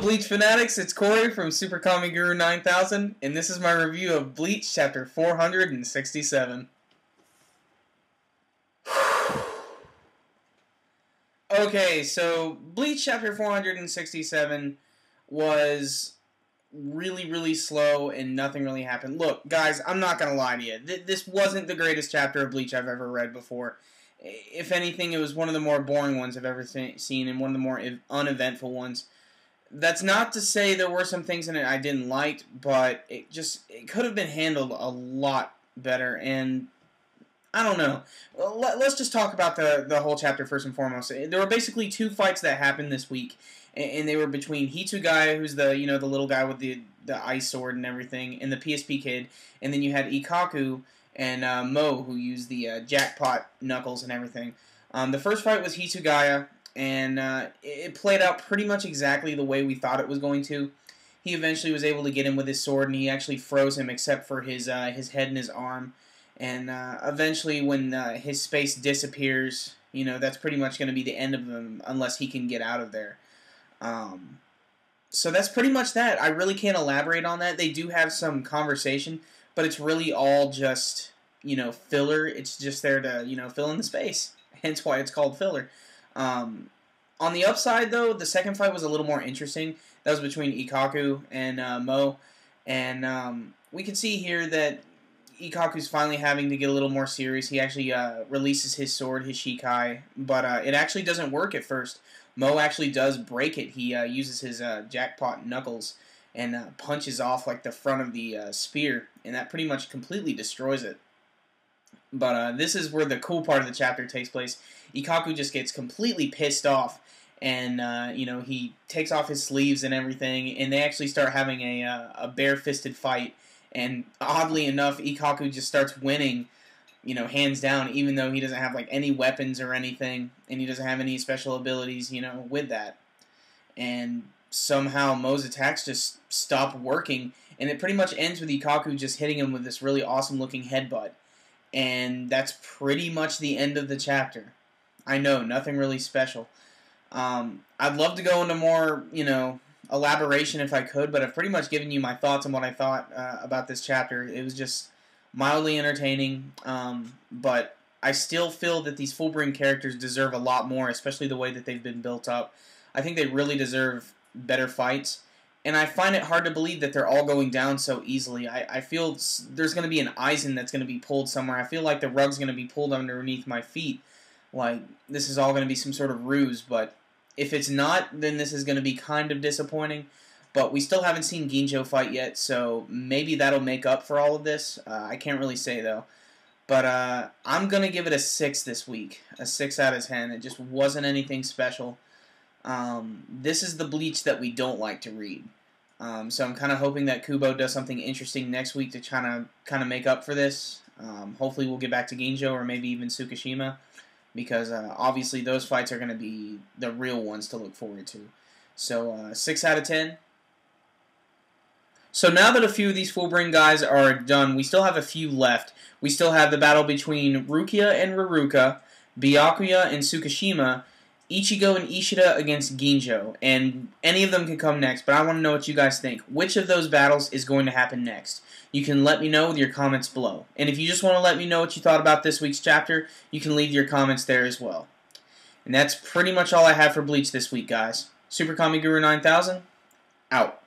Bleach fanatics? It's Corey from SuperKamiGuru9000, and this is my review of Bleach Chapter 467. Okay, so Bleach Chapter 467 was really slow and nothing really happened. Look, guys, I'm not going to lie to you. This wasn't the greatest chapter of Bleach I've ever read before. If anything, it was one of the more boring ones I've ever seen and one of the more uneventful ones. That's not to say there were some things in it I didn't like, but it could have been handled a lot better, and I don't know. Well, let's just talk about the whole chapter first and foremost. There were basically two fights that happened this week, and they were between Hitsugaya, who's the little guy with the ice sword and everything, and the PSP kid, and then you had Ikkaku and Mo, who used the jackpot knuckles and everything. The first fight was Hitsugaya, and it played out pretty much exactly the way we thought it was going to. He eventually was able to get him with his sword, and he actually froze him except for his head and his arm. And eventually, when his space disappears, that's pretty much going to be the end of him unless he can get out of there. So that's pretty much that. I really can't elaborate on that. They do have some conversation, but it's really all just, filler. It's just there to, fill in the space. Hence why it's called filler. On the upside, though, the second fight was a little more interesting. That was between Ikkaku and Mo. And we can see here that Ikkaku's finally having to get a little more serious. He actually releases his sword, his Shikai, but it actually doesn't work at first. Mo actually does break it. He uses his jackpot knuckles and punches off like the front of the spear, and that pretty much completely destroys it. But this is where the cool part of the chapter takes place. Ikkaku just gets completely pissed off, and he takes off his sleeves and everything, and they actually start having a bare-fisted fight. And oddly enough, Ikkaku just starts winning, hands down, even though he doesn't have like any weapons or anything, and he doesn't have any special abilities, with that. And somehow Mo's attacks just stop working, and it pretty much ends with Ikkaku just hitting him with this really awesome-looking headbutt. And that's pretty much the end of the chapter. I know, nothing really special. I'd love to go into more, elaboration if I could, but I've pretty much given you my thoughts on what I thought about this chapter. It was just mildly entertaining, but I still feel that these Fullbring characters deserve a lot more, especially the way that they've been built up. I think they really deserve better fights, and I find it hard to believe that they're all going down so easily. I feel there's going to be an Aizen that's going to be pulled somewhere. I feel like the rug's going to be pulled underneath my feet. Like, this is all going to be some sort of ruse, but if it's not, then this is going to be kind of disappointing. But we still haven't seen Ginjo fight yet, so maybe that'll make up for all of this. I can't really say, though. But I'm going to give it a 6 this week. A 6 out of 10. It just wasn't anything special. This is the Bleach that we don't like to read. So I'm kind of hoping that Kubo does something interesting next week to kind of make up for this. Hopefully we'll get back to Ginjo or maybe even Tsukishima, because obviously those fights are going to be the real ones to look forward to. So 6 out of 10. So now that a few of these Fullbring guys are done, we still have a few left. We still have the battle between Rukia and Ruruka, Byakuya and Tsukishima, Ichigo and Ishida against Ginjo, and any of them can come next, but I want to know what you guys think. Which of those battles is going to happen next? You can let me know with your comments below. And if you just want to let me know what you thought about this week's chapter, you can leave your comments there as well. And that's pretty much all I have for Bleach this week, guys. SuperKamiGuru9000, out.